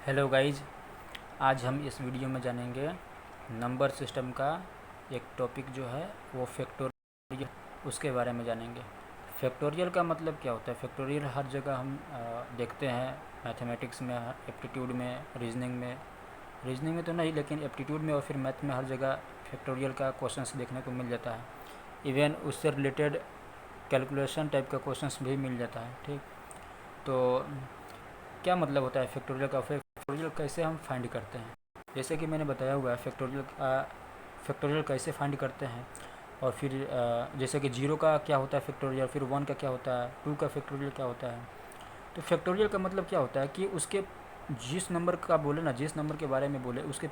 Hello guys, आज हम इस वीडियो में जानेंगे नंबर सिस्टम का एक टॉपिक जो है वो फैक्टोरियल, उसके बारे में जानेंगे। फैक्टोरियल का मतलब क्या होता है? फैक्टोरियल हर जगह हम देखते हैं, मैथमेटिक्स में, एप्टीट्यूड में, रीजनिंग में तो नहीं, लेकिन एप्टीट्यूड में और फिर मैथ में हर जगह फैक्टोरियल का क्वेश्चंस देखने को मिल जाता है। इवन उससे रिलेटेड कैलकुलेशन टाइप का क्वेश्चंस भी मिल जाता है। ठीक, तो क्या मतलब होता है फैक्टोरियल का? फैक्टोरियल कैसे हम फाइंड करते हैं? जैसे कि मैंने बताया हुआ है, फैक्टोरियल कैसे फाइंड करते हैं। और फिर जैसे कि जीरो का क्या होता है फैक्टोरियल, फिर वन का क्या होता है, टू का फैक्टोरियल क्या होता है। तो फैक्टोरियल का मतलब क्या होता है कि उसके जिस नंबर का बोले ना, जिस नंबर के बारे में बोले, उसके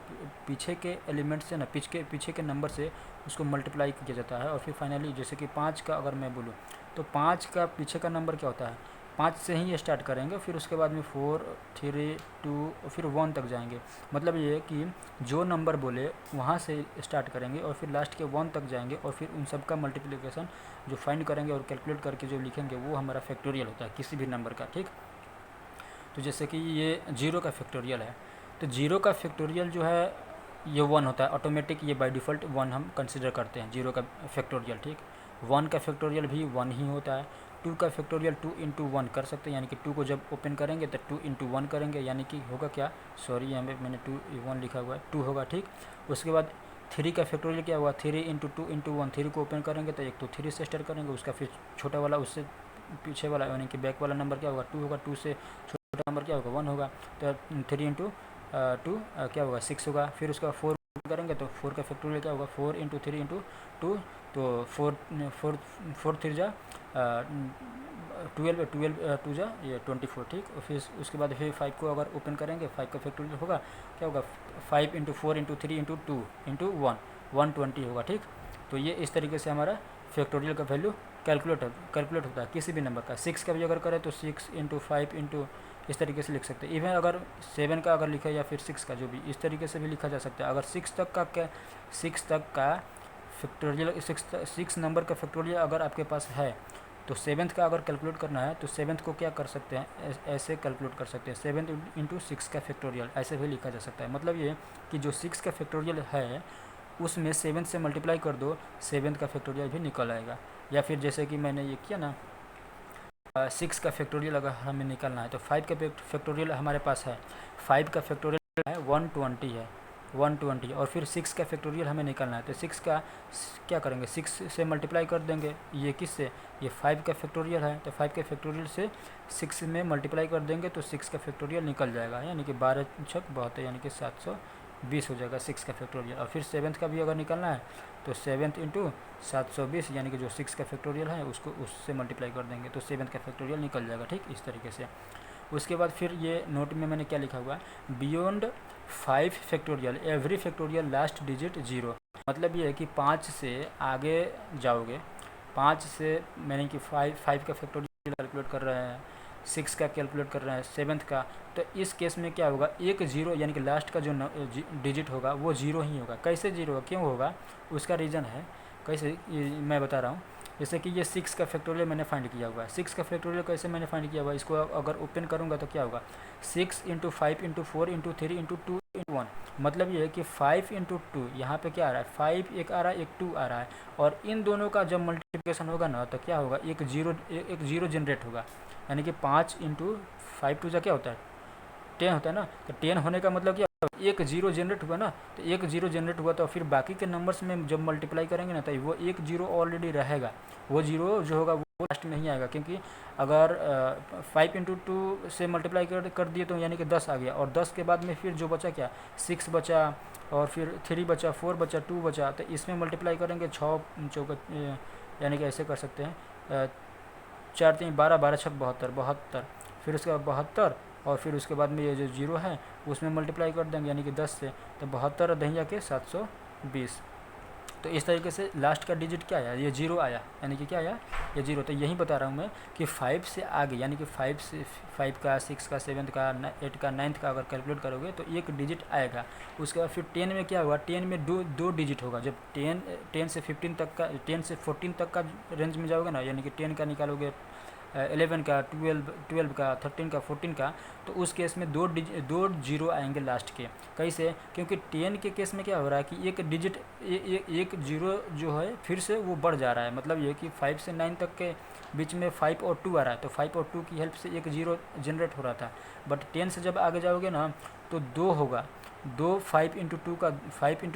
पीछे के एलिमेंट से ना, पीछे के नंबर से उसको मल्टीप्लाई किया जाता है। और फिर फाइनली जैसे कि पाँच का अगर मैं बोलूँ, तो पाँच का पीछे का नंबर क्या होता है, पाँच से ही स्टार्ट करेंगे, फिर उसके बाद में फोर, थ्री, टू, फिर वन तक जाएंगे। मतलब ये कि जो नंबर बोले वहाँ से स्टार्ट करेंगे और फिर लास्ट के वन तक जाएंगे, और फिर उन सब का मल्टीप्लिकेशन जो फाइंड करेंगे और कैलकुलेट करके जो लिखेंगे वो हमारा फैक्टोरियल होता है किसी भी नंबर का। ठीक, तो जैसे कि ये जीरो का फैक्टोरियल है, तो जीरो का फैक्टोरियल जो है ये वन होता है ऑटोमेटिक, ये बाय डिफ़ॉल्ट वन हम कंसिडर करते हैं जीरो का फैक्टोरियल। ठीक, वन का फैक्टोरियल भी वन ही होता है। टू का फैक्टोरियल टू इंटू वन कर सकते हैं, यानी कि टू को जब ओपन करेंगे तो टू इंटू वन करेंगे, यानी कि होगा क्या, सॉरी यहाँ पे मैंने टू वन लिखा हुआ है, टू होगा। ठीक, उसके बाद थ्री का फैक्टोरियल क्या हुआ, three into two into one, three को ओपन करेंगे तो एक तो थ्री से स्टार्ट करेंगे, उसका फिर छोटा वाला उससे पीछे वाला यानी कि बैक वाला नंबर क्या होगा, टू होगा, टू से छोटा नंबर क्या होगा, वन होगा। तो थ्री इंटू टू क्या होगा, सिक्स होगा। फिर उसका फोर करेंगे तो फोर का फैक्टोरियल क्या होगा, four into three into two, तो फोर फोर फोर थ्री जा ट्वेल्व, ट्वेल्व टू जा ये 24। ठीक, और फिर उसके बाद फिर फाइव को अगर ओपन करेंगे, फाइव का फैक्टोरियल होगा क्या होगा, five into four into three into two into one, 120 होगा। ठीक, तो ये इस तरीके से हमारा फैक्टोरियल का वैल्यू कैलकुलेट होता है किसी भी नंबर का। सिक्स का भी अगर करें तो सिक्स इंटू फाइव इंटू इस तरीके से लिख सकते हैं। इवन अगर सेवन का अगर लिखा या फिर सिक्स का, जो भी इस तरीके से भी लिखा जा सकता है। अगर सिक्स तक का फैक्टोरियल, सिक्स नंबर का फैक्टोरियल अगर आपके पास है, तो सेवन्थ का अगर कैलकुलेट करना है तो सेवन्थ को क्या कर सकते हैं, ऐसे कैलकुलेट कर सकते हैं, सेवन्थ इंटू सिक्स का फैक्टोरियल, ऐसे भी लिखा जा सकता है। मतलब ये कि जो सिक्स का फैक्टोरियल है उसमें सेवन्थ से मल्टीप्लाई कर दो, सेवन्थ का फैक्टोरियल भी निकल आएगा। या फिर जैसे कि मैंने ये किया ना, सिक्स का फैक्टोरियल अगर हमें निकालना है तो फाइव का फैक्टोरियल हमारे पास है, फाइव का फैक्टोरियल है 120 है, 120। और फिर सिक्स का फैक्टोरियल हमें निकालना है तो सिक्स का क्या करेंगे, सिक्स से मल्टीप्लाई कर देंगे, ये किस से, ये फाइव का फैक्टोरियल है तो फाइव के फैक्टोरियल से सिक्स में मल्टीप्लाई कर देंगे तो सिक्स का फैक्टोरियल निकल जाएगा, यानी कि 12×6 यानी कि 720 हो जाएगा सिक्स का फैक्टोरियल। और फिर सेवन्थ का भी अगर निकालना है तो सेवन्थ इंटू 720 यानी कि जो सिक्स का फैक्टोरियल है उसको उससे मल्टीप्लाई कर देंगे तो सेवन्थ का फैक्टोरियल निकल जाएगा। ठीक, इस तरीके से। उसके बाद फिर ये नोट में मैंने क्या लिखा हुआ है, beyond five factorial every factorial last digit zero. मतलब ये है कि पाँच से आगे जाओगे, पाँच से मैंने कि फाइव का फैक्टोरियल कैलकुलेट कर रहे हैं, सिक्स का कैलकुलेट कर रहे हैं, सेवन्थ का, तो इस केस में क्या होगा, एक जीरो यानी कि लास्ट का जो डिजिट होगा वो जीरो ही होगा। कैसे जीरो होगा, क्यों होगा, उसका रीज़न है। कैसे, मैं बता रहा हूँ। जैसे कि ये सिक्स का फैक्टोरियल मैंने फाइंड किया हुआ है, सिक्स का फैक्टोरियल कैसे मैंने फाइंड किया हुआ है, इसको अगर ओपन करूँगा तो क्या होगा, six into five into four into three into two into one. मतलब ये है कि फाइव इंटू टू, यहाँ पर क्या आ रहा है, फाइव एक आ रहा है, एक टू आ रहा है, और इन दोनों का जब मल्टीप्लिकेशन होगा ना तो क्या होगा, एक जीरो जनरेट होगा। यानी कि पाँच इंटू फाइव टू जा क्या होता है, 10 होता है ना। तो 10 होने का मतलब क्या, एक जीरो जनरेट हुआ ना, तो एक जीरो जनरेट हुआ तो फिर बाकी के नंबर्स में जब मल्टीप्लाई करेंगे ना तो वो एक जीरो ऑलरेडी रहेगा, वो जीरो जो होगा वो लास्ट में नहीं आएगा। क्योंकि अगर फाइव इंटू टू से मल्टीप्लाई कर दिए तो यानी कि 10 आ गया, और 10 के बाद में फिर जो बचा क्या, सिक्स बचा, और फिर थ्री बचा, फोर बचा, टू बचा, तो इसमें मल्टीप्लाई करेंगे, छः चौका यानी कि ऐसे कर सकते हैं, चार तीन 12, 12×6 72, 72, फिर उसके बाद 72, और फिर उसके बाद में ये जो जीरो है उसमें मल्टीप्लाई कर देंगे यानी कि 10 से, तो 72 दहिया के 720। तो इस तरीके से लास्ट का डिजिट क्या आया, ये जीरो आया, यानी कि क्या आया, ये जीरो। तो यही बता रहा हूँ मैं कि फाइव से आगे यानी कि फाइव का, सिक्स का, सेवन्थ का, एट का, नाइन्थ का अगर कैलकुलेट करोगे तो एक डिजिट आएगा। उसके बाद फिर 10 में क्या होगा, 10 में दो डिजिट होगा। जब 10 से 15 तक का, 10 से 14 तक का रेंज में जाओगे ना, यानी कि 10 का निकालोगे 11 का, 12 का, 13 का, 14 का, तो उस केस में दो जीरो आएंगे लास्ट के। कैसे? क्योंकि 10 के केस में क्या हो रहा है कि एक डिजिट एक जीरो जो है फिर से वो बढ़ जा रहा है, मतलब ये कि 5 से 9 तक के बीच में 5 और 2 आ रहा है, तो 5 और 2 की हेल्प से एक जीरो जनरेट हो रहा था। बट 10 से जब आगे जाओगे ना तो 2 होगा, 5 इंटू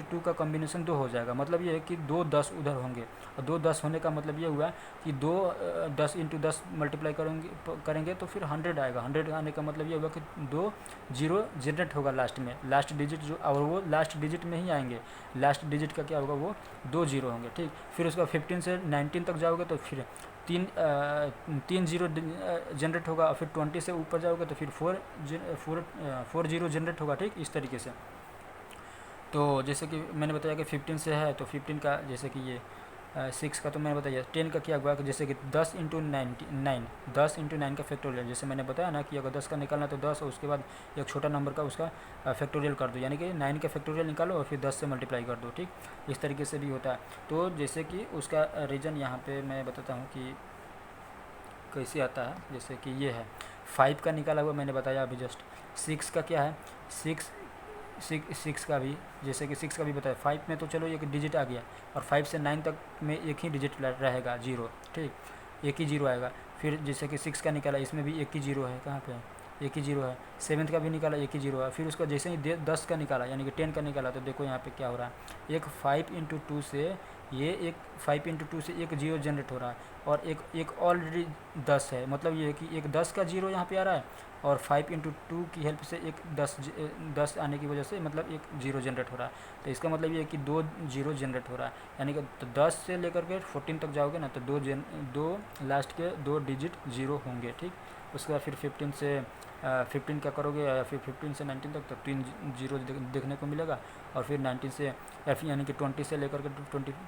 टू का कॉम्बिनेशन 2 हो जाएगा, मतलब ये है कि 2 10 उधर होंगे, और 2 10 होने का मतलब ये हुआ कि 2 10 इंटू 10 मल्टीप्लाई करेंगे तो फिर 100 आएगा। 100 आने का मतलब ये हुआ कि 2 जीरो जनरेट होगा लास्ट में, लास्ट डिजिट जो, और वो लास्ट डिजिट में ही आएंगे। लास्ट डिजिट का क्या होगा, वो 2 जीरो होंगे, ठीक। फिर उसका 15 से 19 तक जाओगे तो फिर तीन जीरो जनरेट होगा, और फिर 20 से ऊपर जाओगे तो फिर फोर जीरो जनरेट होगा, ठीक, इस तरीके से। तो जैसे कि मैंने बताया कि 15 से है तो 15 का, जैसे कि ये 6 का तो मैंने बताया। 10 का क्या हुआ कि जैसे कि 10 इंटू 9 का फैक्टोरियल, जैसे मैंने बताया ना कि अगर 10 का निकालना तो 10 और उसके बाद एक छोटा नंबर का उसका फैक्टोरियल कर दो, यानी कि 9 का फैक्टोरियल निकालो और फिर 10 से मल्टीप्लाई कर दो, ठीक। इस तरीके से भी होता है। तो जैसे कि उसका रीज़न यहाँ पे मैं बताता हूँ कि कैसे आता है। जैसे कि ये है 5 का निकाला हुआ मैंने बताया अभी जस्ट। 6 का क्या है, सिक्स का भी, जैसे कि 6 का भी बताया। 5 में तो चलो एक डिजिट आ गया, और 5 से 9 तक में एक ही डिजिट रहेगा, जीरो, ठीक, एक ही जीरो आएगा। फिर जैसे कि 6 का निकाला, इसमें भी एक ही जीरो है, कहाँ पे है, एक ही जीरो है। 7 का भी निकाला, एक ही जीरो है। फिर उसका जैसे ही 10 का निकाला, यानी कि 10 का निकाला, तो देखो यहाँ पे क्या हो रहा है, एक 5 इंटू टू से ये एक 5 इंटू टू से एक जीरो जनरेट हो रहा है, और एक ऑलरेडी 10 है, मतलब ये है कि एक 10 का जीरो यहाँ पे आ रहा है, और 5 इंटू टू की हेल्प से एक 10 आने की वजह से मतलब एक जीरो जनरेट हो रहा है। तो इसका मतलब ये है कि 2 जीरो जनरेट हो रहा है, यानी कि तो 10 से लेकर के 14 तक जाओगे ना तो दो लास्ट के 2 डिजिट जीरो होंगे, ठीक। उसके बाद फिर 15 से 15 क्या करोगे, या फिर 15 से 19 तक तो 3 जीरो देखने को मिलेगा, और फिर 19 से यानी कि 20 से लेकर के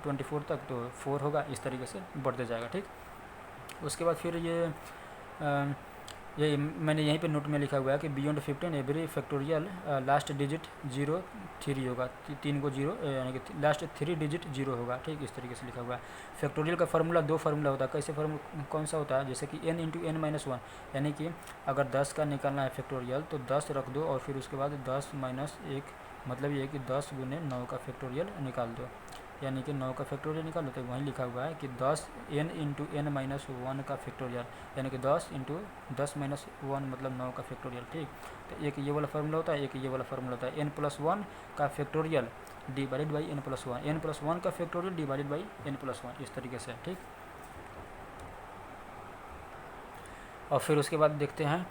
24 तक तो 4 होगा, इस तरीके से बढ़ते जाएगा, ठीक। उसके बाद फिर ये मैंने यहीं पे नोट में लिखा हुआ है कि beyond 15 every factorial last digit 3 होगा, 3 को जीरो, यानी कि लास्ट 3 डिजिट जीरो होगा, ठीक, इस तरीके से लिखा हुआ है। फैक्टोरियल का फार्मूला 2 फार्मूला होता है। कैसे कौन सा होता है, जैसे कि n इंटू एन माइनस 1, यानी कि अगर 10 का निकालना है फैक्टोरियल तो 10 रख दो, और फिर उसके बाद 10 माइनस 1, मतलब ये है कि 10 गुने 9 का फैक्टोरियल निकाल दो, यानी कि 9 का फैक्टोरियल निकालो। तो वहीं लिखा हुआ है कि 10 n इंटू एन माइनस 1 का फैक्टोरियल, यानी कि 10 इंटू 10 माइनस 1 मतलब 9 का फैक्टोरियल, ठीक। तो एक ये वाला फार्मूला होता है, एक ये वाला फार्मूला होता है, n+1 का factorial divided by n+1, n+1 का फैक्टोरियल डिवाइडेड बाई n+1, इस तरीके से, ठीक। और फिर उसके बाद देखते हैं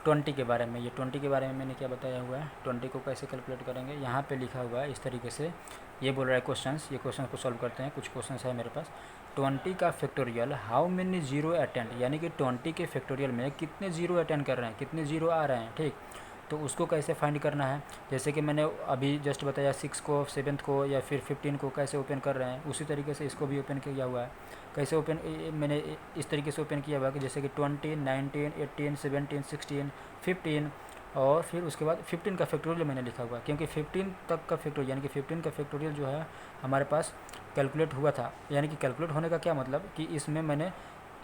20 के बारे में। ये 20 के बारे में मैंने क्या बताया हुआ है, 20 को कैसे कैलकुलेट करेंगे, यहाँ पे लिखा हुआ है इस तरीके से। ये बोल रहा है क्वेश्चंस, ये क्वेश्चन को सॉल्व करते हैं। कुछ क्वेश्चंस है मेरे पास। 20 का factorial how many zero attend, यानी कि 20 के फैक्टोरियल में कितने जीरो अटेंड कर रहे हैं, कितने जीरो आ रहे हैं, ठीक। तो उसको कैसे फाइंड करना है, जैसे कि मैंने अभी जस्ट बताया 6 को, 7 को या फिर 15 को कैसे ओपन कर रहे हैं, उसी तरीके से इसको भी ओपन किया हुआ है। कैसे ओपन, मैंने इस तरीके से ओपन किया हुआ है कि जैसे कि 20, 19, 18, 17, 16, 15, और फिर उसके बाद 15 का फैक्टोरियल मैंने लिखा हुआ है, क्योंकि 15 तक का फैक्टोरियल, यानी कि 15 का फैक्टोरियल जो है हमारे पास कैलकुलेट हुआ था। यानी कि कैलकुलेट होने का क्या मतलब कि इसमें मैंने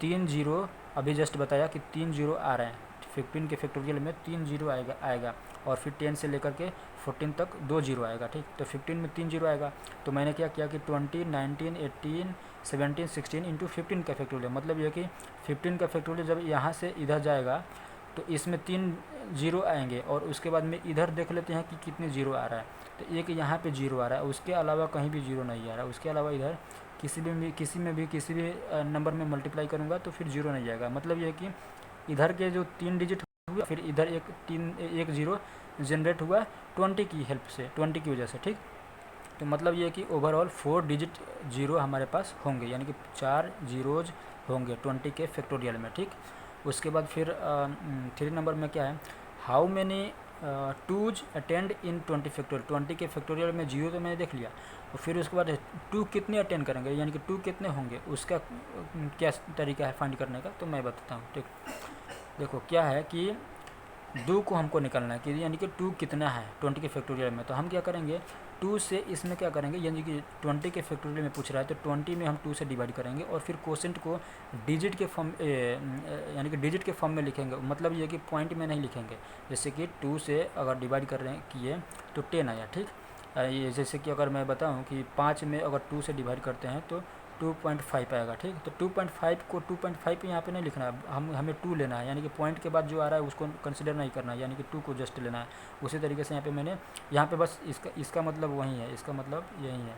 3 जीरो अभी जस्ट बताया कि 3 जीरो आ रहे हैं। 15 के फैक्टोरियल में 3 जीरो आएगा, और फिर 10 से लेकर के 14 तक 2 जीरो आएगा, ठीक। तो 15 में 3 जीरो आएगा, तो मैंने क्या किया कि 20, 19, 18, 17, 16 इंटू 15 का फैक्टोरियल, मतलब ये कि 15 का फैक्टोरियल जब यहाँ से इधर जाएगा तो इसमें 3 जीरो आएंगे, और उसके बाद में इधर देख लेते हैं कि कितने जीरो आ रहा है। तो एक यहाँ पे जीरो आ रहा है, उसके अलावा कहीं भी जीरो नहीं आ रहा है। उसके अलावा इधर किसी भी नंबर में मल्टीप्लाई करूँगा तो फिर जीरो नहीं आएगा। मतलब ये है कि इधर के जो 3 डिजिट हुआ, फिर इधर एक जीरो जनरेट हुआ 20 की हेल्प से, 20 की वजह से, ठीक। तो मतलब ये है कि ओवरऑल 4 डिजिट जीरो हमारे पास होंगे, यानी कि 4 जीरोज होंगे 20 के फैक्टोरियल में, ठीक। उसके बाद फिर 3 नंबर में क्या है, how many twos attend in 20 factorial. 20 के फैक्टोरियल में जीरो तो मैंने देख लिया, और फिर उसके बाद 2 कितने अटेंड करेंगे, यानी कि 2 कितने होंगे, उसका क्या तरीका है फाइंड करने का, तो मैं बताता हूँ, ठीक। देखो क्या है कि 2 को हमको निकालना है कि यानी कि 2 कितना है 20 के फैक्टोरियल में। तो हम क्या करेंगे 2 से इसमें क्या करेंगे, यानी कि 20 के फैक्टोरियल में पूछ रहा है तो 20 में हम 2 से डिवाइड करेंगे और फिर कोसेंट को डिजिट के फॉर्म यानी कि डिजिट के फॉर्म में लिखेंगे। मतलब ये कि पॉइंट में नहीं लिखेंगे। जैसे कि 2 से अगर डिवाइड कर रहे हैं किए तो 10 आया, ठीक। ये जैसे कि अगर मैं बताऊं कि 5 में अगर 2 से डिवाइड करते हैं तो 2.5 आएगा, ठीक। तो 2.5 को 2.5 यहाँ पे नहीं लिखना है, हमें 2 लेना है, यानी कि पॉइंट के बाद जो आ रहा है उसको कंसिडर नहीं करना है, यानी कि 2 को जस्ट लेना है। उसी तरीके से यहाँ पे मैंने यहाँ पे बस इसका मतलब वही है, इसका मतलब यही है,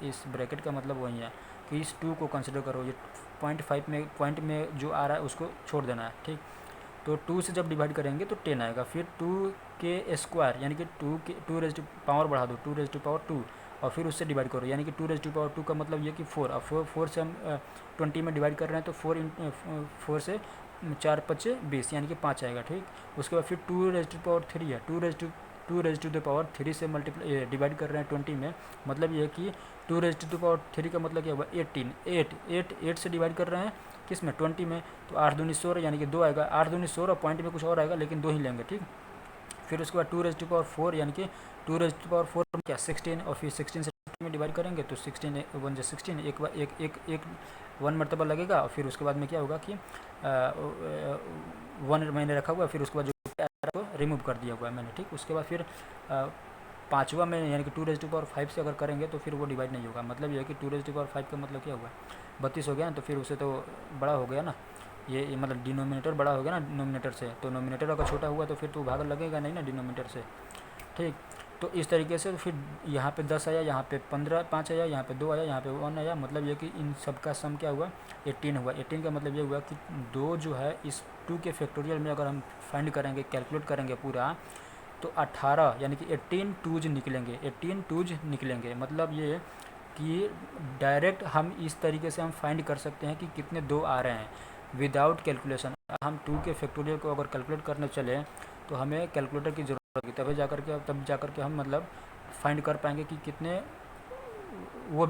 इस ब्रैकेट का मतलब वही है कि इस 2 को कंसिडर करो, ये 0.5 में पॉइंट में जो आ रहा है उसको छोड़ देना है, ठीक। तो 2 से जब डिवाइड करेंगे तो 10 आएगा। फिर 2 के स्क्वायर यानी कि 2 रेज टू पावर बढ़ा दो 2 रेज टू पावर 2 और फिर उससे डिवाइड करो, यानी कि 2 रेज टू पावर 2 का मतलब ये कि 4। अब 4 से हम 20 में डिवाइड कर रहे हैं तो 4 से 4 5 20 यानी कि 5 आएगा, ठीक। उसके बाद फिर 2 रेज टू पावर 3 है, 2 रेज टू द पावर 3 से मल्टीप्लाई डिवाइड कर रहे हैं 20 में। मतलब ये है कि 2 रेज टू द पावर 3 का मतलब क्या हुआ 8 से डिवाइड कर रहे हैं किस में 20 में। तो 8 दूनी 16 यानी कि 2 आएगा, 8 दूनी 16 पॉइंट में कुछ और आएगा लेकिन 2 ही लेंगे, ठीक। फिर उसके बाद 2 रेज टू पावर 4 यानी कि 2 रेज टू पावर 4 क्या 16 और फिर 16 से 20 में डिवाइड करेंगे तो 16 1 जा 16 एक बार एक 1 मरतबा लगेगा और फिर उसके बाद में क्या होगा कि 1 मैंने रखा हुआ है, फिर उसके बाद जो रिमूव कर दिया हुआ है मैंने, ठीक। उसके बाद फिर पाँचवा में यानी कि 2 रेज टू पावर 5 से अगर करेंगे तो फिर वो डिवाइड नहीं होगा। मतलब ये है कि 2 रेज टू पावर 5 का मतलब क्या हुआ 32 हो गया ना, तो फिर उसे तो बड़ा हो गया ना, ये मतलब डिनोमिनेटर बड़ा हो गया ना नोमिनेटर से, तो नोमिनेटर अगर छोटा हुआ तो फिर तो भाग लगेगा नहीं ना डिनोमिनेटर से, ठीक। तो इस तरीके से फिर यहाँ पे 10 आया, यहाँ पे 5 आया, यहाँ पे 2 आया, यहाँ पे 1 आया। मतलब ये कि इन सब का सम क्या हुआ 18 हुआ। 18 का मतलब ये हुआ कि 2 जो है इस 2 के फैक्टोरियल में अगर हम फाइंड करेंगे कैलकुलेट करेंगे पूरा तो 18 यानी कि 18 टूज निकलेंगे, 18 टूज निकलेंगे। मतलब ये कि डायरेक्ट हम इस तरीके से हम फाइंड कर सकते हैं कि कितने 2 आ रहे हैं विदाउट कैलकुलेशन। हम 2 के फैक्टोरियल को अगर कैलकुलेट करने चले तो हमें कैलकुलेटर की ज़रूरत होगी, तब जाकर के हम मतलब फाइंड कर पाएंगे कि कितने। वो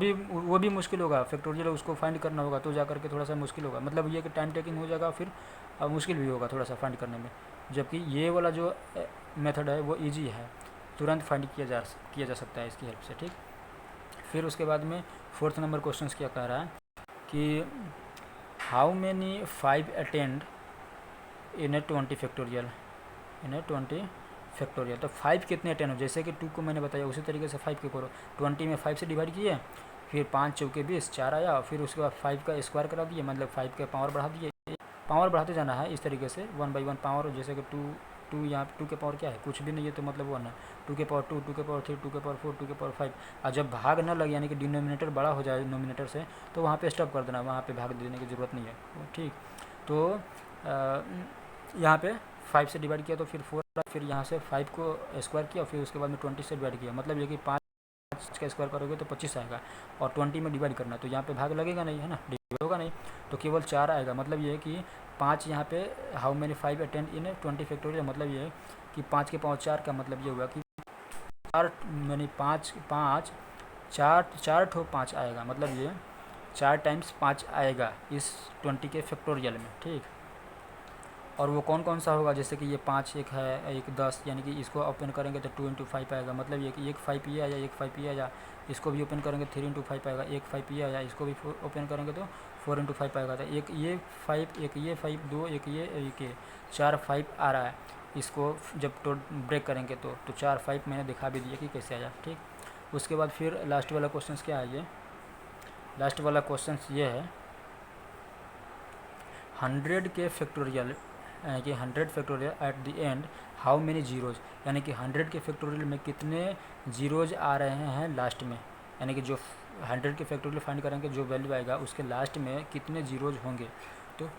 भी मुश्किल होगा, फैक्टोरियल उसको फाइंड करना होगा तो जाकर के थोड़ा सा मुश्किल होगा। मतलब ये कि टाइम टेकिंग हो जाएगा, फिर मुश्किल भी होगा थोड़ा सा फाइंड करने में। जबकि ये वाला जो मेथड है वो इजी है, तुरंत फाइंड किया जा सकता है इसकी हेल्प से, ठीक। फिर उसके बाद में 4th नंबर क्वेश्चन क्या कह रहा है कि how many 5 attend in A 20 factorial तो 5 कितने अटेंड हो, जैसे कि 2 को मैंने बताया उसी तरीके से 5 के करो। 20 में 5 से डिवाइड किए, फिर 5 चौके 20 4 आया, फिर उसके बाद 5 का स्क्वायर करा दिए, मतलब 5 का पावर बढ़ा दिए। पावर बढ़ाते जाना है इस तरीके से 1 बाई 1 पावर। जैसे कि 2 यहाँ 2 के पावर क्या है कुछ भी नहीं है, तो मतलब 1 है। 2 के पावर 2, 2 के पावर 3, 2 के पावर 4, 2 के पावर 5। और जब भाग न लगे यानी कि डिनोमिनेटर बड़ा हो जाए नोमिनेटर से तो वहाँ पे स्टॉप कर देना, वहाँ पे भाग देने की ज़रूरत नहीं है, ठीक। तो यहाँ पे 5 से डिवाइड किया तो फिर 4, फिर यहाँ से 5 को स्क्वायर किया, फिर उसके बाद में 20 से डिवाइड किया। मतलब ये कि 5 का स्क्वायर करोगे तो 25 आएगा और 20 में डिवाइड करना, तो यहाँ पे भाग लगेगा नहीं है ना, डिवाइड होगा नहीं, तो केवल 4 आएगा। मतलब ये है कि 5 यहाँ पे how many 5 attend in 20 factorial, मतलब ये है कि 5 के पावर 4 का मतलब ये हुआ कि 4 यानी 4 ठो 5 आएगा। मतलब ये 4 टाइम्स 5 आएगा इस 20 के फैक्टोरियल में, ठीक। और वो कौन कौन सा होगा, जैसे कि ये 5 एक है, एक 10, यानी कि इसको ओपन करेंगे तो 2 इंटू 5 आएगा। मतलब ये कि एक 5 ये आया, एक 5 ये आया, इसको भी ओपन करेंगे 3 इंटू 5 आएगा। एक 5 ये आया, इसको भी ओपन करेंगे तो 4 इंटू 5 आएगा। तो एक ये 5, एक ये 5, 2 एक ये 4 5 आ रहा है। इसको जब ब्रेक करेंगे तो 4 5 मैंने दिखा भी दिया कि कैसे आया, ठीक। उसके बाद फिर लास्ट वाला क्वेश्चन क्या है, ये लास्ट वाला क्वेश्चन ये है 100 के फैक्टोरियल यानी कि 100 factorial at the end how many zeros, यानी कि 100 के फैक्टोरियल में कितने जीरोज़ आ रहे हैं लास्ट में, यानी कि जो 100 के फैक्टोरियल फाइंड करेंगे जो वैल्यू आएगा उसके लास्ट में कितने जीरोज़ होंगे। तो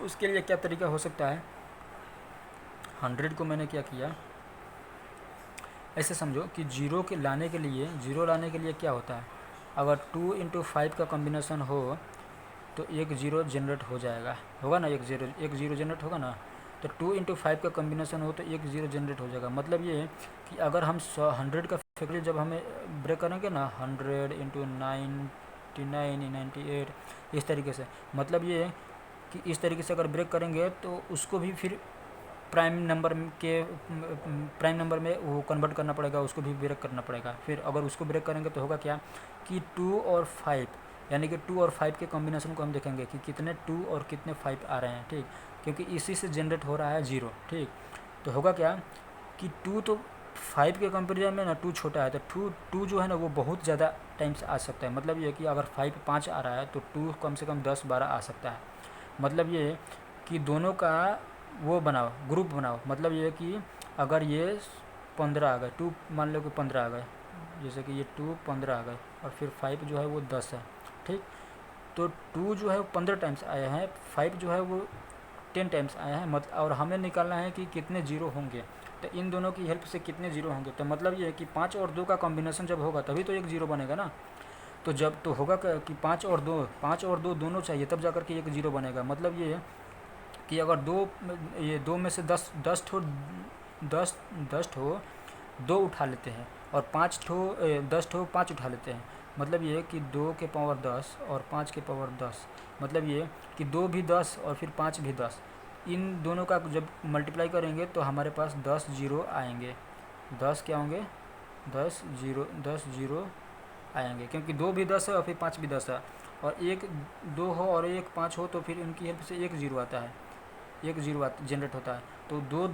उसके लिए क्या तरीका हो सकता है, 100 को मैंने क्या किया, ऐसे समझो कि जीरो लाने के लिए क्या होता है, अगर 2 इंटू 5 का कॉम्बिनेशन हो तो एक जीरो जनरेट हो जाएगा, होगा ना, एक जीरो जनरेट होगा ना। तो 2 इंटू 5 का कॉम्बिनेशन हो तो एक जीरो जनरेट हो जाएगा। मतलब ये कि अगर हम 100 का फैक्टोरियल जब हमें ब्रेक करेंगे ना 100 इंटू 99 98 इस तरीके से, मतलब ये कि इस तरीके से अगर ब्रेक करेंगे तो उसको भी फिर प्राइम नंबर में वो कन्वर्ट करना पड़ेगा, उसको भी ब्रेक करना पड़ेगा। फिर अगर उसको ब्रेक करेंगे तो होगा क्या कि 2 और 5 यानी कि 2 और 5 के कॉम्बिनेशन को हम देखेंगे कि कितने 2 और कितने 5 आ रहे हैं, ठीक, क्योंकि इसी से जनरेट हो रहा है 0, ठीक। तो होगा क्या कि 2 तो 5 के कंपेरिजन में ना 2 छोटा है, तो 2 जो है ना वो बहुत ज़्यादा टाइम्स आ सकता है। मतलब ये कि अगर 5 आ रहा है तो 2 कम से कम 10-12 आ सकता है। मतलब ये कि दोनों का वो बनाओ, ग्रुप बनाओ। मतलब ये कि अगर ये 15 आ गए, 2 मान लो कि 15 आ गए, जैसे कि ये 2 15 आ गए और फिर 5 जो है वो 10 है, ठीक। तो 2 जो है वो 15 टाइम्स आए हैं, 5 जो है वो 10 टाइम्स आए हैं। और हमें निकालना है कि कितने जीरो होंगे। तो इन दोनों की हेल्प से कितने जीरो होंगे, तो मतलब ये है कि 5 और 2 का कॉम्बिनेशन जब होगा तभी तो एक जीरो बनेगा ना। तो जब तो होगा कि 5 और 2 दोनों चाहिए तब जाकर के एक जीरो बनेगा। मतलब ये है कि अगर ये 2 में से 10 ठो 2 उठा लेते हैं और 10 ठो 5 उठा लेते हैं। मतलब ये कि 2 के पावर 10 और 5 के पावर 10, मतलब ये कि 2 भी 10 और फिर 5 भी 10। इन दोनों का जब मल्टीप्लाई करेंगे तो हमारे पास 10 जीरो आएंगे। 10 क्या होंगे, 10 जीरो आएंगे, क्योंकि 2 भी 10 है और फिर 5 भी 10 है। और एक 2 हो और एक 5 हो तो फिर इनकी हेल्प से एक जीरो आता है, एक जीरो जनरेट होता है। तो दो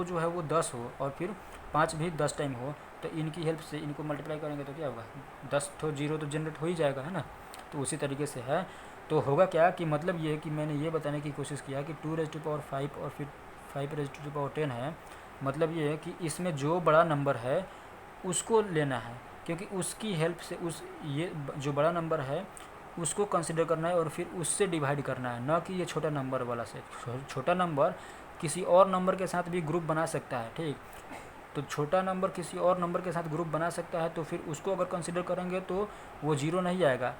जो है वो 10 हो और फिर 5 भी 10 टाइम हो, तो इनकी हेल्प से इनको मल्टीप्लाई करेंगे तो क्या होगा, 10 तो जीरो तो जनरेट हो ही जाएगा, है ना। तो उसी तरीके से है। तो होगा क्या कि मतलब ये कि मैंने ये बताने की कोशिश किया कि 2⁵ और फिर 5⁻10 है। मतलब ये है कि इसमें जो बड़ा नंबर है उसको लेना है, क्योंकि उसकी हेल्प से ये जो बड़ा नंबर है उसको कंसिडर करना है और फिर उससे डिवाइड करना है, ना कि ये छोटा नंबर वाला से। छोटा नंबर किसी और नंबर के साथ भी ग्रुप बना सकता है, ठीक। तो छोटा नंबर किसी और नंबर के साथ ग्रुप बना सकता है, तो फिर उसको अगर कंसिडर करेंगे तो वो जीरो नहीं आएगा।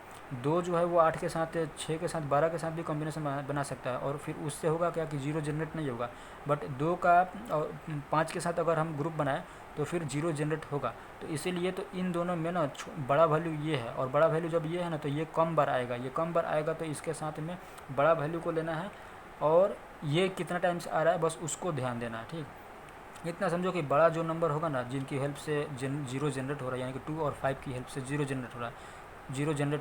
2 जो है वो 8 के साथ, 6 के साथ, 12 के साथ भी कॉम्बिनेशन बना सकता है और फिर उससे होगा क्या कि जीरो जनरेट नहीं होगा। बट 2 का और 5 के साथ अगर हम ग्रुप बनाएं तो फिर जीरो जनरेट होगा। तो इसीलिए तो इन दोनों में ना बड़ा वैल्यू ये है, और बड़ा वैल्यू जब ये है ना तो ये कम बार आएगा, ये कम बार आएगा तो इसके साथ में बड़ा वैल्यू को लेना है और ये कितना टाइम्स आ रहा है बस उसको ध्यान देना है, ठीक। इतना समझो कि बड़ा जो नंबर होगा ना जिनकी हेल्प से जीरो जनरेट हो रहा है, यानी कि 2 और 5 की हेल्प से जीरो जनरेट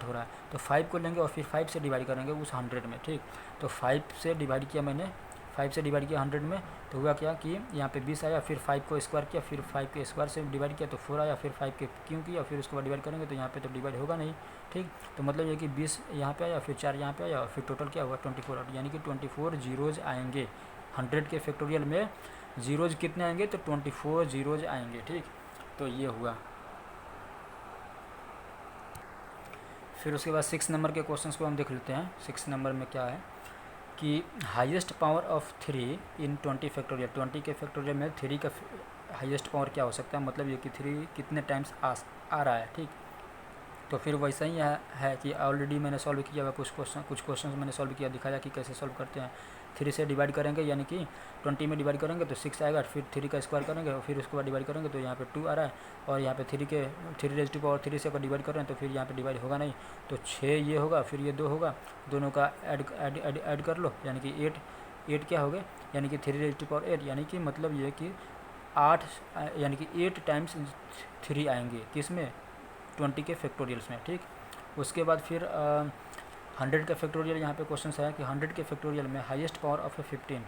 हो रहा है, तो 5 को लेंगे और फिर 5 से डिवाइड करेंगे उस 100 में, ठीक। तो 5 से डिवाइड किया मैंने, 5 से डिवाइड किया 100 में, तो हुआ क्या कि यहाँ पे 20 आया। फिर 5 को स्क्वायर किया, फिर 5 के स्क्वायर से डिवाइड किया तो 4 आया। फिर 5 के क्यों किया, फिर उसके बाद डिवाइड करेंगे तो यहाँ पे तो डिवाइड होगा नहीं, ठीक। तो मतलब ये कि 20 यहाँ पे आया, फिर 4 यहाँ पे आया और फिर टोटल क्या हुआ 24, यानी कि 24 जीरोज़ आएंगे। 100 के फैक्टोरियल में जीरोज़ कितने आएंगे, तो 24 जीरोज़ आएंगे, ठीक। तो ये हुआ। फिर उसके बाद 6 नंबर के क्वेश्चंस को हम देख लेते हैं। 6 नंबर में क्या है कि highest power of 3 in 20 factorial. 20 के फैक्टोरियल में 3 का हाईएस्ट पावर क्या हो सकता है, मतलब ये कि 3 कितने टाइम्स आ रहा है, ठीक। तो फिर वैसा ही है कि ऑलरेडी मैंने सॉल्व किया हुआ कुछ क्वेश्चन मैंने सॉल्व किया, दिखाया कि कैसे सॉल्व करते हैं। 3 से डिवाइड करेंगे, यानी कि 20 में डिवाइड करेंगे तो 6 आएगा। फिर 3 का स्क्वायर करेंगे और फिर उसके बाद डिवाइड करेंगे तो यहाँ पे 2 आ रहा है। और यहाँ पे 3 से अगर डिवाइड कर रहे हैं तो फिर यहाँ पे डिवाइड होगा नहीं, तो 6 ये होगा, फिर ये 2 होगा, दोनों का ऐड कर लो, यानी कि 8 क्या हो गए, यानी कि 3⁻8, यानी कि मतलब ये कि 8 यानी कि 8 टाइम्स 3 आएंगे किस में, 20 के फैक्टोरियल्स में, ठीक। उसके बाद फिर 100 का फैक्टोरियल यहाँ पे क्वेश्चन आया कि 100 के फैक्टोरियल में हाईएस्ट पावर ऑफ 15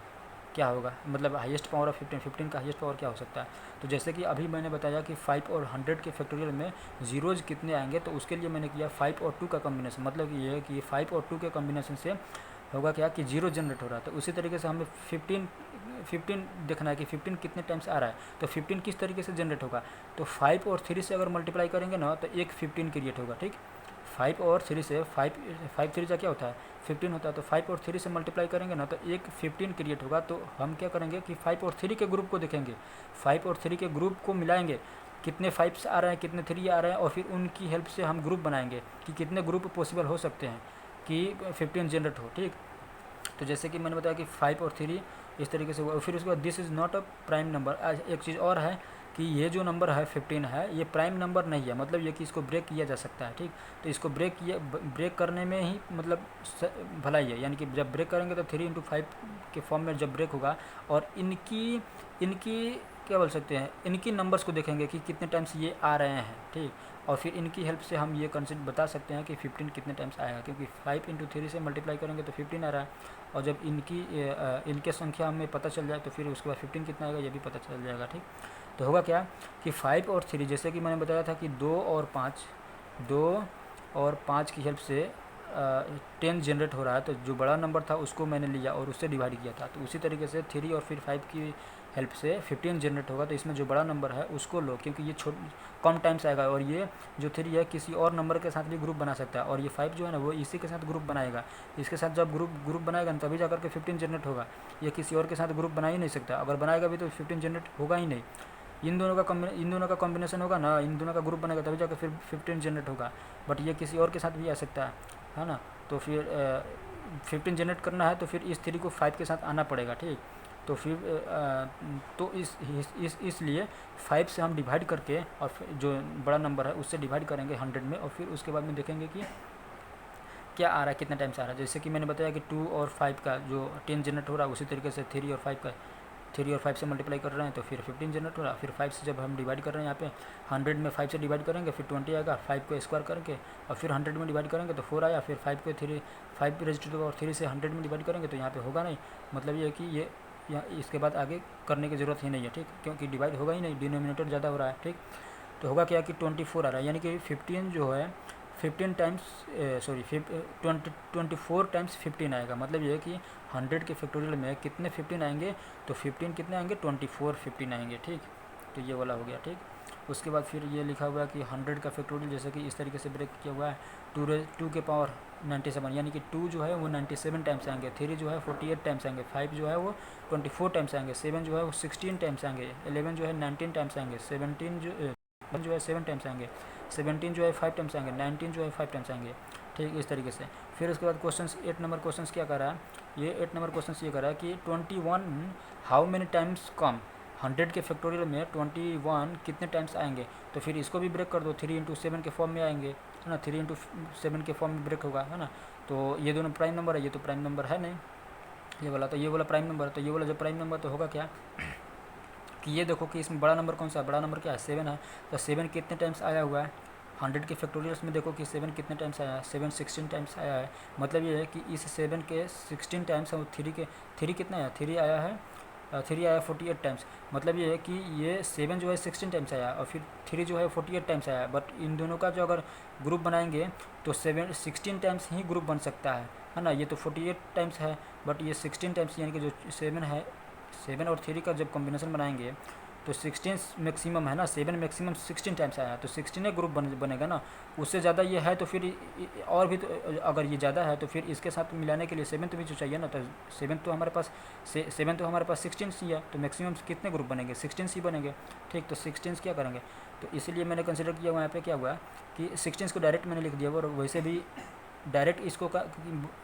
क्या होगा, मतलब हाईएस्ट पावर ऑफ 15 का हाईएस्ट पावर क्या हो सकता है। तो जैसे कि अभी मैंने बताया कि 5 और 100 के फैक्टोरियल में जीरोज़ कितने आएंगे, तो उसके लिए मैंने किया 5 और 2 का कॉम्बिनेशन। मतलब ये है कि 5 और 2 के कॉम्बिनेशन से होगा क्या कि जीरो जनरेट हो रहा है। तो उसी तरीके से हमें 15 देखना है कि 15 कितने टाइम्स आ रहा है, तो 15 किस तरीके से जनरेट होगा। तो 5 और 3 से अगर मल्टीप्लाई करेंगे ना तो एक 15 क्रिएट होगा, ठीक। 5 और 3 से 5 3 का क्या होता है 15 होता है, तो 5 और 3 से मल्टीप्लाई करेंगे ना तो एक 15 क्रिएट होगा। तो हम क्या करेंगे कि 5 और 3 के ग्रुप को देखेंगे, 5 और 3 के ग्रुप को मिलाएंगे, कितने 5 आ रहे हैं कितने 3 आ रहे हैं, और फिर उनकी हेल्प से हम ग्रुप बनाएंगे कि कितने ग्रुप पॉसिबल हो सकते हैं कि 15 जनरेट हो, ठीक। तो जैसे कि मैंने बताया कि 5 और 3 इस तरीके से हुआ। फिर उसके बाद this is not a prime number. आज एक चीज़ और है कि ये जो नंबर है 15 है ये प्राइम नंबर नहीं है, मतलब ये कि इसको ब्रेक किया जा सकता है, ठीक। तो इसको ब्रेक करने में ही मतलब भलाई है, यानी कि जब ब्रेक करेंगे तो 3 × 5 के फॉर्म में जब ब्रेक होगा, और इनकी क्या बोल सकते हैं, इनकी नंबर्स को देखेंगे कि कितने टाइम्स ये आ रहे हैं, ठीक। और फिर इनकी हेल्प से हम ये कंसेप्ट बता सकते हैं कि 15 कितने टाइम्स आएगा, क्योंकि 5 × 3 से मल्टीप्लाई करेंगे तो 15 आ रहा है, और जब इनके संख्या हमें पता चल जाए तो फिर उसके बाद 15 कितना आएगा ये भी पता चल जाएगा, ठीक। तो होगा क्या कि 5 और 3, जैसे कि मैंने बताया था कि 2 और 5 की हेल्प से 10 जनरेट हो रहा है, तो जो बड़ा नंबर था उसको मैंने लिया और उससे डिवाइड किया था। तो उसी तरीके से 3 और फिर 5 की हेल्प से 15 जनरेट होगा, तो इसमें जो बड़ा नंबर है उसको लो, क्योंकि ये कम टाइम्स आएगा, और ये जो 3 है किसी और नंबर के साथ भी ग्रुप बना सकता है, और ये 5 जो है ना वो इसी के साथ ग्रुप बनाएगा। इसके साथ जब ग्रुप बनाएगा ना तभी जाकर के 15 जनरेट होगा, ये किसी और के साथ ग्रुप बना ही नहीं सकता, अगर बनाएगा भी तो 15 जनरेट होगा ही नहीं। इन दोनों का कॉम्बिनेशन होगा ना, इन दोनों का ग्रुप बनेगा तभी जाकर फिर 15 जनरेट होगा, बट ये किसी और के साथ भी आ सकता है ना। तो फिर 15 जनरेट करना है तो फिर इस 3 को 5 के साथ आना पड़ेगा, ठीक। तो फिर तो इसलिए 5 से हम डिवाइड करके, और जो बड़ा नंबर है उससे डिवाइड करेंगे 100 में, और फिर उसके बाद में देखेंगे कि क्या आ रहा है, कितना टाइम्स आ रहा है। जैसे कि मैंने बताया कि 2 और 5 का जो 10 जनरेट हो रहा है, उसी तरीके से 3 और 5 से मल्टीप्लाई कर रहे हैं तो फिर 15 जनरेट हो रहा है। फिर 5 से जब हम डिवाइड कर रहे हैं यहाँ पे 100 में 5 से डिवाइड करेंगे फिर 20 आएगा, 5 को स्क्वायर करके, और फिर 100 में डिवाइड करेंगे तो 4 आया, फिर 5 को 5 रेज़ टू द पावर 3 से 100 में डिवाइड करेंगे तो यहाँ पे होगा नहीं, मतलब ये है कि ये इसके बाद आगे करने की ज़रूरत ही नहीं है, ठीक, क्योंकि डिवाइड होगा ही नहीं, डिनोमिनेटर ज़्यादा हो रहा है, ठीक। तो होगा क्या कि 24 आ रहा है, यानी कि 15 जो है 15 टाइम्स 24 टाइम्स 15 आएगा, मतलब ये है कि 100 के फैक्टोरियल में कितने 15 आएंगे, तो 15 कितने आएंगे 24 15 आएंगे, ठीक। तो ये वाला हो गया, ठीक। उसके बाद फिर ये लिखा हुआ है कि 100 का फैक्टोरियल जैसे कि इस तरीके से ब्रेक किया हुआ है, 2 के पावर 97, यानी कि 2 जो है वो 97 टाइम्स आएंगे, 3 जो है 48 टाइम्स आएंगे, 5 जो है वो 24 टाइम्स आएंगे, 7 जो है वो 16 टाइम्स आएंगे, 11 जो है 19 टाइम्स आएंगे, 17 जो है 7 टाइम्स आएंगे, 17 जो है 5 टाइम्स आएंगे, 19 जो है 5 टाइम्स आएंगे, ठीक, इस तरीके से। फिर उसके बाद क्वेश्चन 8 नंबर क्वेश्चन क्या कर रहा है, ये 8 नंबर क्वेश्चन ये कर रहा है कि 21 हाउ मेनी टाइम्स कम, 100 के फैक्टोरियल में 21 कितने टाइम्स आएंगे, तो फिर इसको भी ब्रेक कर दो, 3 × 7 के फॉर्म में आएंगे, है ना, 3 × 7 के फॉर्म में ब्रेक होगा, है ना। तो ये दोनों प्राइम नंबर है, ये तो प्राइम नंबर है नहीं ये वाला, तो ये वाला प्राइम नंबर है, तो ये वाला जो प्राइम नंबर तो होगा क्या कि ये देखो कि इसमें बड़ा नंबर कौन सा है, बड़ा नंबर क्या है 7 है, तो 7 कितने टाइम्स आया हुआ है 100 के फैक्टोरियल्स में, देखो कि 7 कितने टाइम्स आया है, 7 16 टाइम्स आया है, मतलब ये है कि इस 7 के 16 टाइम्स और 3 कितना आया, 3 आया है, 3 आया 48 टाइम्स, मतलब ये है कि ये 7 जो है 16 टाइम्स आया और फिर 3 जो है 48 टाइम्स आया, बट इन दोनों का जो अगर ग्रुप बनाएंगे तो 16 टाइम्स ही ग्रुप बन सकता है ना। ये तो 48 टाइम्स है, बट ये 16 टाइम्स, यानी कि जो 7 है, 7 और 3 का जब कॉम्बिनेशन बनाएंगे तो 16 मैक्सिमम है ना, 7 मैक्सिमम 16 टाइम्स आया है, तो 16 ग्रुप बनेगा ना, उससे ज़्यादा ये है तो फिर और भी, तो अगर ये ज़्यादा है तो फिर इसके साथ मिलाने के लिए 7 तो भी जो चाहिए ना, तो 7 तो हमारे पास 16 ही है, तो मैक्सिमम कितने ग्रुप बनेंगे 16 ही बनेंगे, ठीक। तो 16 क्या करेंगे, तो इसलिए मैंने कंसिडर किया वहाँ पे क्या हुआ कि 16 को डायरेक्ट मैंने लिख दिया, और वैसे भी डायरेक्ट इसको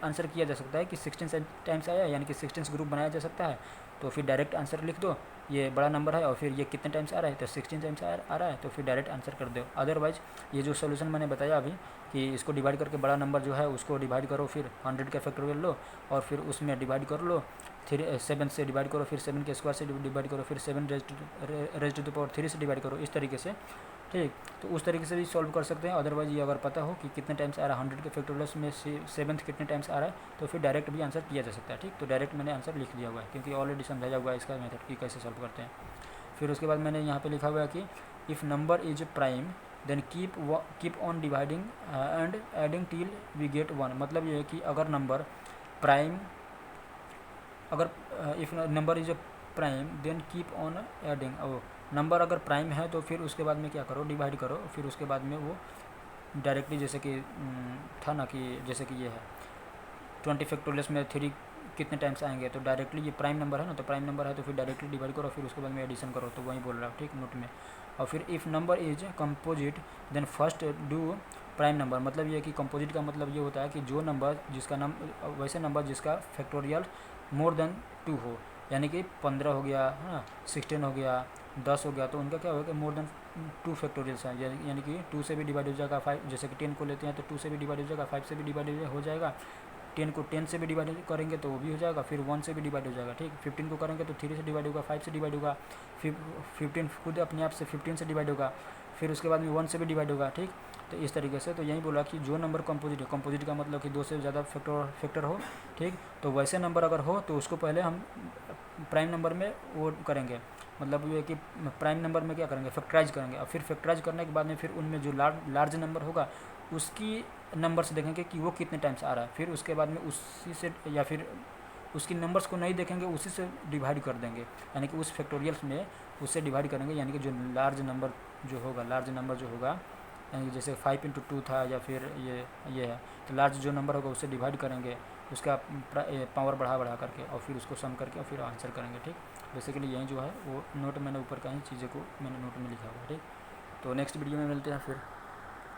आंसर किया जा सकता है कि 16 टाइम्स आया, यानी कि 16 ग्रुप बनाया जा सकता है, तो फिर डायरेक्ट आंसर लिख दो, ये बड़ा नंबर है और फिर ये कितने टाइम्स आ रहा है, तो 16 टाइम्स आ रहा है, तो फिर डायरेक्ट आंसर कर दो। अदरवाइज ये जो सोल्यूशन मैंने बताया अभी कि इसको डिवाइड करके बड़ा नंबर जो है उसको डिवाइड करो, फिर 100 का फैक्टोरियल लो और फिर उसमें डिवाइड कर लो, 7 से डिवाइड करो, फिर 7 के स्क्वायर से डिवाइड करो, फिर 7 रेज़ टू द पावर 3 से डिवाइड करो, इस तरीके से, ठीक। तो उस तरीके से भी सॉल्व कर सकते हैं। अदरवाइज ये अगर पता हो कि कितने टाइम्स आ रहा है 100 के फैक्टोरियल्स में 7 कितने टाइम्स आ रहा है, तो फिर डायरेक्ट भी आंसर किया जा सकता है, ठीक। तो डायरेक्ट मैंने आंसर लिख दिया हुआ है क्योंकि ऑलरेडी समझाया हुआ है इसका मेथड कि कैसे सॉल्व करते हैं। फिर उसके बाद मैंने यहाँ पे लिखा हुआ है कि if number is prime then keep on dividing and adding till we get 1, मतलब ये है कि अगर नंबर प्राइम, अगर if number is prime then keep on adding, number अगर प्राइम है तो फिर उसके बाद में क्या करो, डिवाइड करो, फिर उसके बाद में वो डायरेक्टली, जैसे कि था ना कि जैसे कि ये है 20 फैक्टोरियल्स में 3 कितने टाइम्स आएंगे, तो डायरेक्टली ये प्राइम नंबर है ना, तो प्राइम नंबर है तो फिर डायरेक्टली डिवाइड करो, फिर उसके बाद में एडिशन करो, तो वही बोल रहा हूँ, ठीक, नोट में। और फिर if number is composite then first do prime number, मतलब ये कि कंपोजिट का मतलब ये होता है कि जो नंबर जिसका वैसे नंबर जिसका फैक्टोरियल मोर देन 2 हो, यानी कि 15 हो गया है ना, 16 हो गया, 10 हो गया, तो उनका क्या होगा, मोर देन 2 फैक्टोरियल्स हैं, यानी कि 2 से भी डिवाइड हो जाएगा 5, जैसे कि 10 को लेते हैं तो 2 से भी डिवाइड हो जाएगा, 5 से भी डिवाइड हो जाएगा, 10 को 10 से भी डिवाइड करेंगे तो वो भी हो जाएगा, फिर 1 से भी डिवाइड हो जाएगा, ठीक। 15 को करेंगे तो 3 से डिवाइड होगा, 5 से डिवाइड होगा, फिर 15 खुद अपने आप से 15 से डिवाइड होगा, फिर उसके बाद में 1 से भी डिवाइड होगा, ठीक। तो इस तरीके से तो यही बोला कि जो नंबर कंपोजिट है, कंपोजिट का मतलब कि 2 से ज़्यादा फैक्टर हो, ठीक। तो वैसे नंबर अगर हो तो उसको पहले हम प्राइम नंबर में वो करेंगे, मतलब ये कि प्राइम नंबर में क्या करेंगे, फैक्टराइज करेंगे, और फिर फैक्टराइज करने के बाद में फिर उनमें जो लार्ज नंबर होगा उसकी नंबर्स देखेंगे कि वो कितने टाइम्स आ रहा है, फिर उसके बाद में उसी से, या फिर उसकी नंबर्स को नहीं देखेंगे, उसी से डिवाइड कर देंगे, यानी कि उस फैक्टोरियल्स में उससे डिवाइड करेंगे, यानी कि जो लार्ज नंबर जो होगा, यानी कि जैसे 5 इंटू 2 था, या फिर ये है, तो लार्ज जो नंबर होगा उससे डिवाइड करेंगे, उसका पावर बढ़ा करके, और फिर उसको सम करके और फिर आंसर करेंगे, ठीक। बेसिकली यही जो है वो नोट मैंने ऊपर का ही चीज़ें को मैंने नोट में लिखा हुआ है, ठीक। तो नेक्स्ट वीडियो में मिलते हैं फिर।